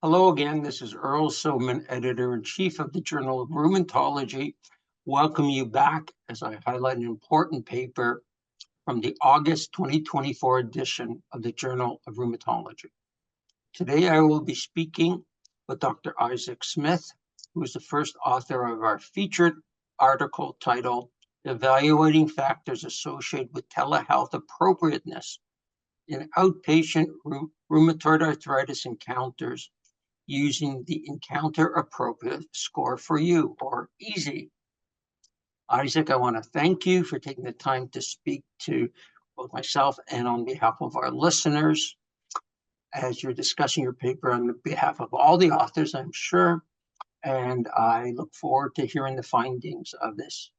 Hello again, this is Earl Silman, Editor-in-Chief of the Journal of Rheumatology. Welcome you back as I highlight an important paper from the August 2024 edition of the Journal of Rheumatology. Today I will be speaking with Dr. Isaac Smith, who is the first author of our featured article titled Evaluating Factors Associated with Telehealth Appropriateness in Outpatient Rheumatoid Arthritis Encounters using the Encounter Appropriate Score for You, or EASY. Isaac, I want to thank you for taking the time to speak to both myself and on behalf of our listeners as you're discussing your paper on behalf of all the authors, I'm sure, and I look forward to hearing the findings of this,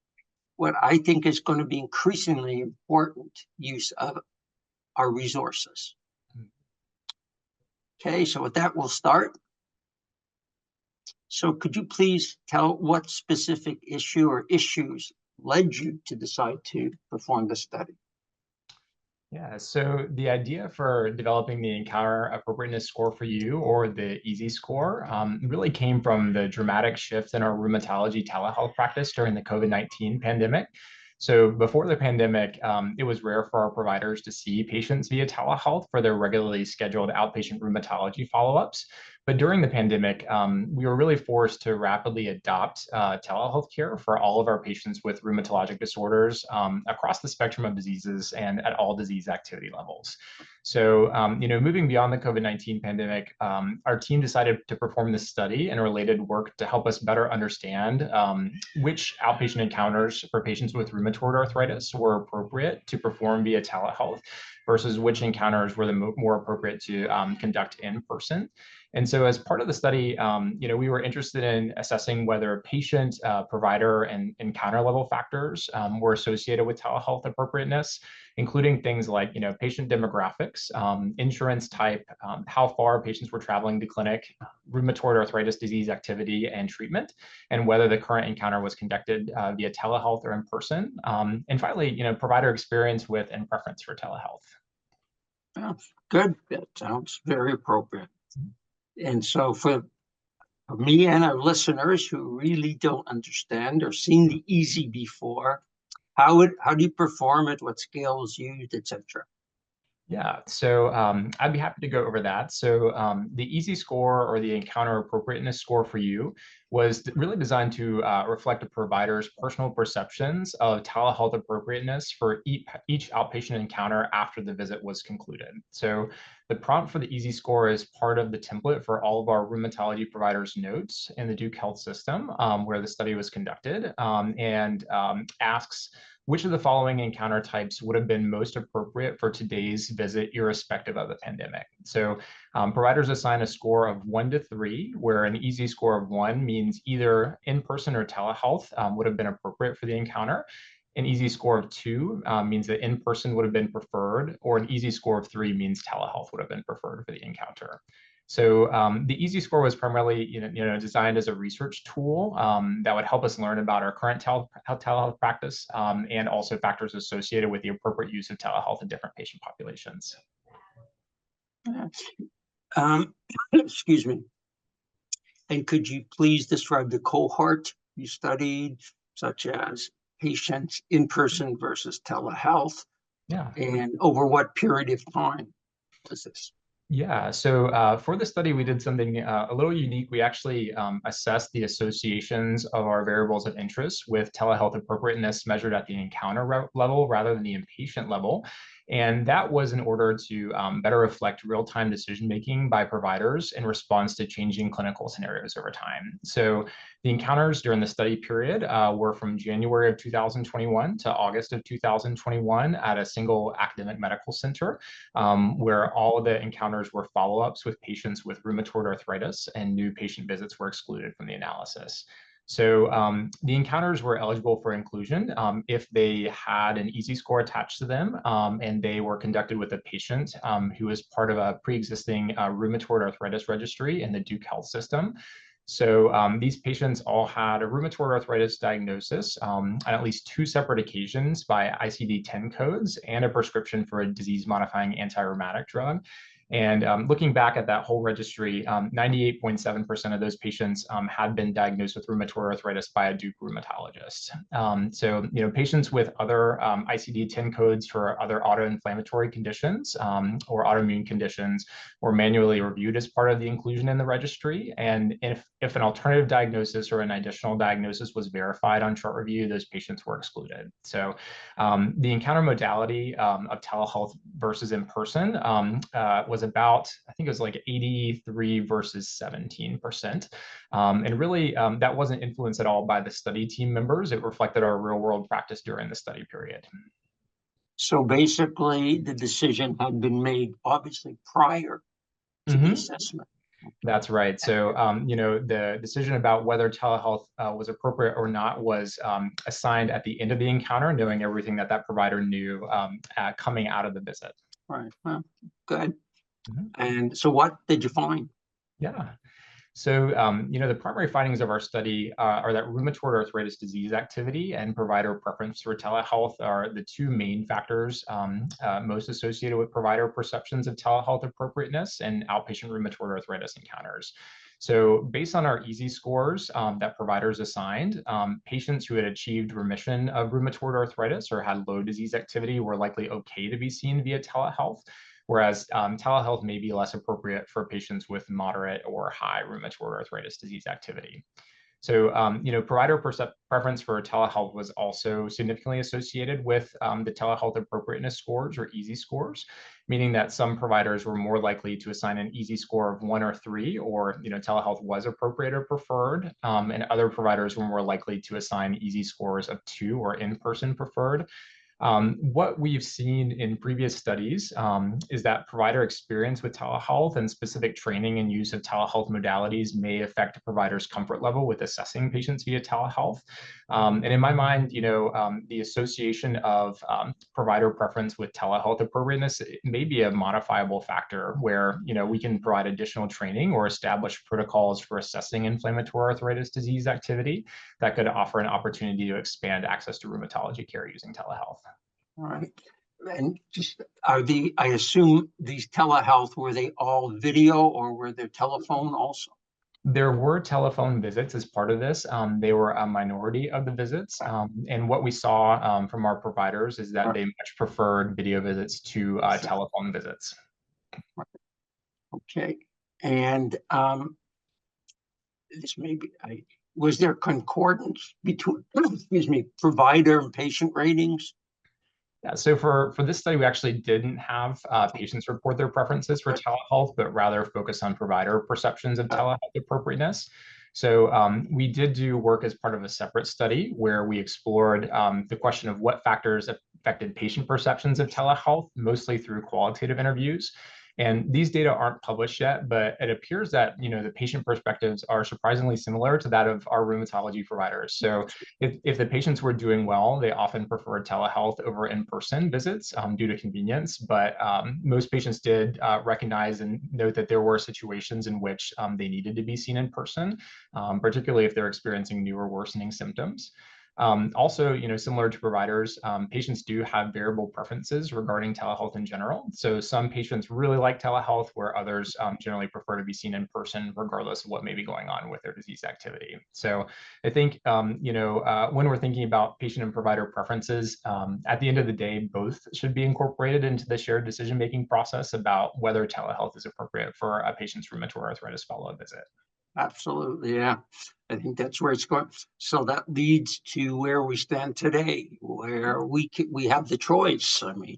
what I think is going to be increasingly important use of our resources. Okay, so with that, we'll start. So could you please tell what specific issue or issues led you to decide to perform the study? Yeah, so the idea for developing the Encounter Appropriateness Score for You, or the EASY score, really came from the dramatic shift in our rheumatology telehealth practice during the COVID-19 pandemic. So before the pandemic, it was rare for our providers to see patients via telehealth for their regularly scheduled outpatient rheumatology follow-ups. But during the pandemic, we were really forced to rapidly adopt telehealth care for all of our patients with rheumatologic disorders across the spectrum of diseases and at all disease activity levels. So, moving beyond the COVID-19 pandemic, our team decided to perform this study and related work to help us better understand which outpatient encounters for patients with rheumatoid arthritis were appropriate to perform via telehealth versus which encounters were the more appropriate to conduct in person. And so as part of the study, we were interested in assessing whether patient, provider, and encounter level factors were associated with telehealth appropriateness, including things like, patient demographics, insurance type, how far patients were traveling to clinic, rheumatoid arthritis disease activity and treatment, and whether the current encounter was conducted via telehealth or in person. And finally, provider experience with and preference for telehealth. That's good. That sounds very appropriate. And so for me and our listeners who really don't understand or seen the EASY before, how do you perform it? What scale is used, etc.? Yeah, so I'd be happy to go over that. So the EASY score, or the Encounter Appropriateness Score for You, was really designed to reflect a provider's personal perceptions of telehealth appropriateness for each outpatient encounter after the visit was concluded. So the prompt for the EASY score is part of the template for all of our rheumatology providers' notes in the Duke Health System, where the study was conducted, and asks, which of the following encounter types would have been most appropriate for today's visit, irrespective of the pandemic? So providers assign a score of 1 to 3, where an EASY score of 1 means either in-person or telehealth would have been appropriate for the encounter. An EASY score of 2 means that in-person would have been preferred, or an EASY score of 3 means telehealth would have been preferred for the encounter. So the EASY score was primarily, designed as a research tool that would help us learn about our current telehealth practice and also factors associated with the appropriate use of telehealth in different patient populations. Excuse me. And could you please describe the cohort you studied, such as patients in person versus telehealth? Yeah. And over what period of time was this? Yeah, so for the study, we did something a little unique. We actually assessed the associations of our variables of interest with telehealth appropriateness measured at the encounter level rather than the inpatient level. And that was in order to better reflect real-time decision-making by providers in response to changing clinical scenarios over time. So the encounters during the study period were from January of 2021 to August of 2021 at a single academic medical center, where all of the encounters were follow-ups with patients with rheumatoid arthritis, and new patient visits were excluded from the analysis. So the encounters were eligible for inclusion if they had an EASY score attached to them, and they were conducted with a patient who was part of a pre-existing rheumatoid arthritis registry in the Duke Health System. So these patients all had a rheumatoid arthritis diagnosis on at least 2 separate occasions by ICD-10 codes and a prescription for a disease-modifying anti-rheumatic drug. And looking back at that whole registry, 98.7% of those patients had been diagnosed with rheumatoid arthritis by a Duke rheumatologist. So, patients with other ICD-10 codes for other autoinflammatory conditions or autoimmune conditions were manually reviewed as part of the inclusion in the registry. And if an alternative diagnosis or an additional diagnosis was verified on chart review, those patients were excluded. So the encounter modality of telehealth versus in person was about, I think it was like 83 versus 17%. And really, that wasn't influenced at all by the study team members. It reflected our real world practice during the study period. So basically, the decision had been made obviously prior to the assessment. That's right. So, the decision about whether telehealth was appropriate or not was assigned at the end of the encounter, knowing everything that that provider knew coming out of the visit. Right. Well, good. And so what did you find? Yeah. So, the primary findings of our study are that rheumatoid arthritis disease activity and provider preference for telehealth are the two main factors most associated with provider perceptions of telehealth appropriateness and outpatient rheumatoid arthritis encounters. So based on our EASY scores that providers assigned, patients who had achieved remission of rheumatoid arthritis or had low disease activity were likely okay to be seen via telehealth, whereas telehealth may be less appropriate for patients with moderate or high rheumatoid arthritis disease activity. So, provider preference for telehealth was also significantly associated with the telehealth appropriateness scores or EASY scores, meaning that some providers were more likely to assign an EASY score of 1 or 3, or telehealth was appropriate or preferred, and other providers were more likely to assign EASY scores of 2 or in-person preferred. What we've seen in previous studies is that provider experience with telehealth and specific training and use of telehealth modalities may affect a provider's comfort level with assessing patients via telehealth. And in my mind, the association of provider preference with telehealth appropriateness may be a modifiable factor where, we can provide additional training or establish protocols for assessing inflammatory arthritis disease activity that could offer an opportunity to expand access to rheumatology care using telehealth. All right. And just I assume these telehealth, were they all video or were there telephone also? There were telephone visits as part of this. They were a minority of the visits. And what we saw from our providers is that they much preferred video visits to telephone visits. Okay. And this may be, was there concordance between, excuse me, provider and patient ratings? Yeah, so for this study, we actually didn't have patients report their preferences for telehealth, but rather focus on provider perceptions of telehealth appropriateness. So we did do work as part of a separate study where we explored the question of what factors affected patient perceptions of telehealth, mostly through qualitative interviews. And these data aren't published yet, but it appears that the patient perspectives are surprisingly similar to that of our rheumatology providers. So if the patients were doing well, they often preferred telehealth over in-person visits due to convenience. But most patients did recognize and note that there were situations in which they needed to be seen in person, particularly if they're experiencing new or worsening symptoms. Also, similar to providers, patients do have variable preferences regarding telehealth in general. So some patients really like telehealth, where others generally prefer to be seen in person, regardless of what may be going on with their disease activity. So I think, when we're thinking about patient and provider preferences, at the end of the day, both should be incorporated into the shared decision-making process about whether telehealth is appropriate for a patient's rheumatoid arthritis follow-up visit. Absolutely, yeah. I think that's where it's going. So that leads to where we stand today, where we have the choice. I mean,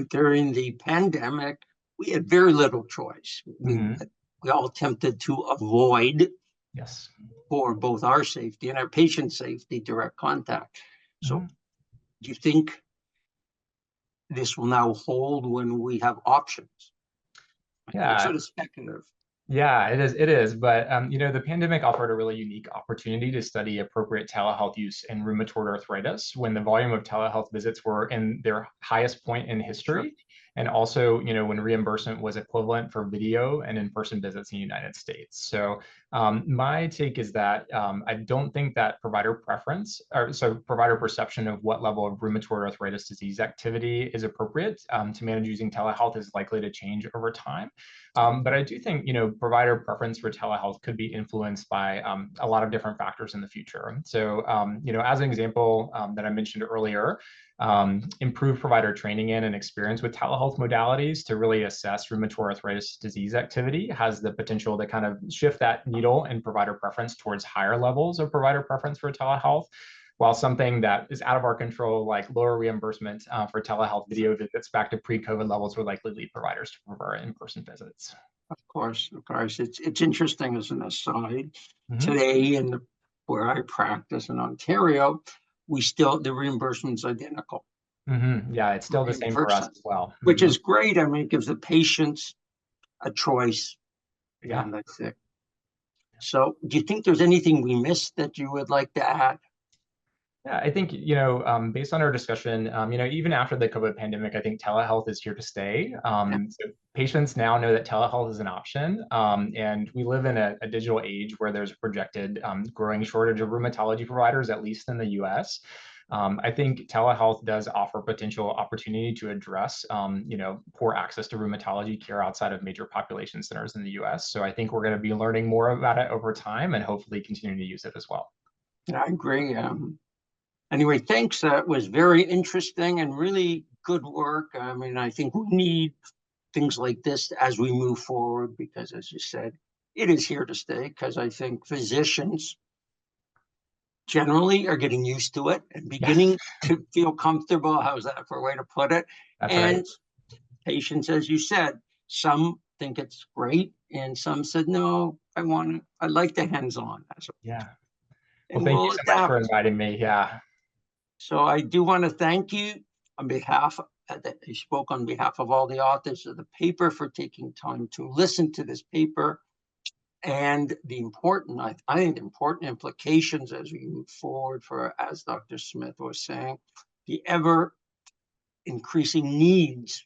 during the pandemic, we had very little choice. We all attempted to avoid, yes, for both our safety and our patient safety, direct contact. So do you think this will now hold when we have options? Yeah. It's sort of speculative. Yeah, it is. It is. But, the pandemic offered a really unique opportunity to study appropriate telehealth use in rheumatoid arthritis when the volume of telehealth visits were in their highest point in history. and also, when reimbursement was equivalent for video and in-person visits in the United States. So my take is that I don't think that provider preference, or so provider perception of what level of rheumatoid arthritis disease activity is appropriate to manage using telehealth is likely to change over time. But I do think, provider preference for telehealth could be influenced by a lot of different factors in the future. So, as an example that I mentioned earlier, improve provider training in and experience with telehealth modalities to really assess rheumatoid arthritis disease activity has the potential to kind of shift that needle in provider preference towards higher levels of provider preference for telehealth. While something that is out of our control, like lower reimbursement for telehealth video visits back to pre-COVID levels, would likely lead providers to prefer in-person visits. Of course. It's interesting as an aside. Mm-hmm. Today, where I practice in Ontario, the reimbursement's identical. Mm-hmm. Yeah, it's still the same for us as well. Mm-hmm. Which is great. I mean, it gives the patients a choice. Yeah. And that's it. So do you think there's anything we missed that you would like to add? Yeah, I think, based on our discussion, even after the COVID pandemic, I think telehealth is here to stay. So patients now know that telehealth is an option. And we live in a digital age where there's a projected growing shortage of rheumatology providers, at least in the US. I think telehealth does offer potential opportunity to address, poor access to rheumatology care outside of major population centers in the US. So I think we're going to be learning more about it over time and hopefully continuing to use it as well. Yeah, I agree. Anyway, thanks. That was very interesting and really good work. I mean, I think we need things like this as we move forward because, as you said, it is here to stay because I think physicians generally are getting used to it and beginning to feel comfortable. How's that for a way to put it? That's and right. Patients, as you said, some think it's great and some said, no, I like the hands-on. Yeah. Well, And thank you we'll so much for adapt. inviting me. Yeah. So I do want to thank you on behalf you spoke on behalf of all the authors of the paper for taking time to listen to this paper and the important, I think, important implications as we move forward for, as Dr. Smith was saying, the ever increasing needs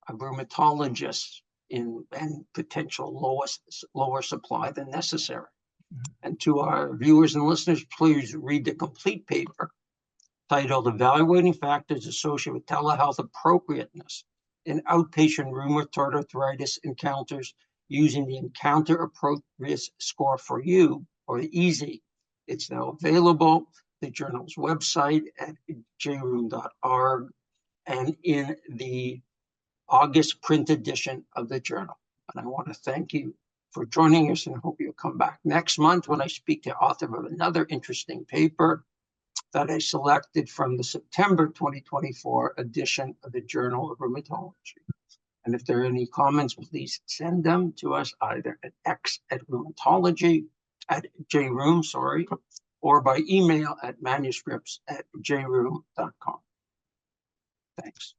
of rheumatologists and potential lower supply than necessary. And to our viewers and listeners, please read the complete paper titled Evaluating Factors Associated with Telehealth Appropriateness in Outpatient Rheumatoid Arthritis Encounters using the Encounter Appropriateness Score for You, or the EASY. It's now available at the journal's website at jroom.org and in the August print edition of the journal. And I want to thank you for joining us and hope you'll come back next month when I speak to the author of another interesting paper that I selected from the September 2024 edition of the Journal of Rheumatology. And if there are any comments, please send them to us either at jroom, or by email at manuscripts@jroom.com. Thanks.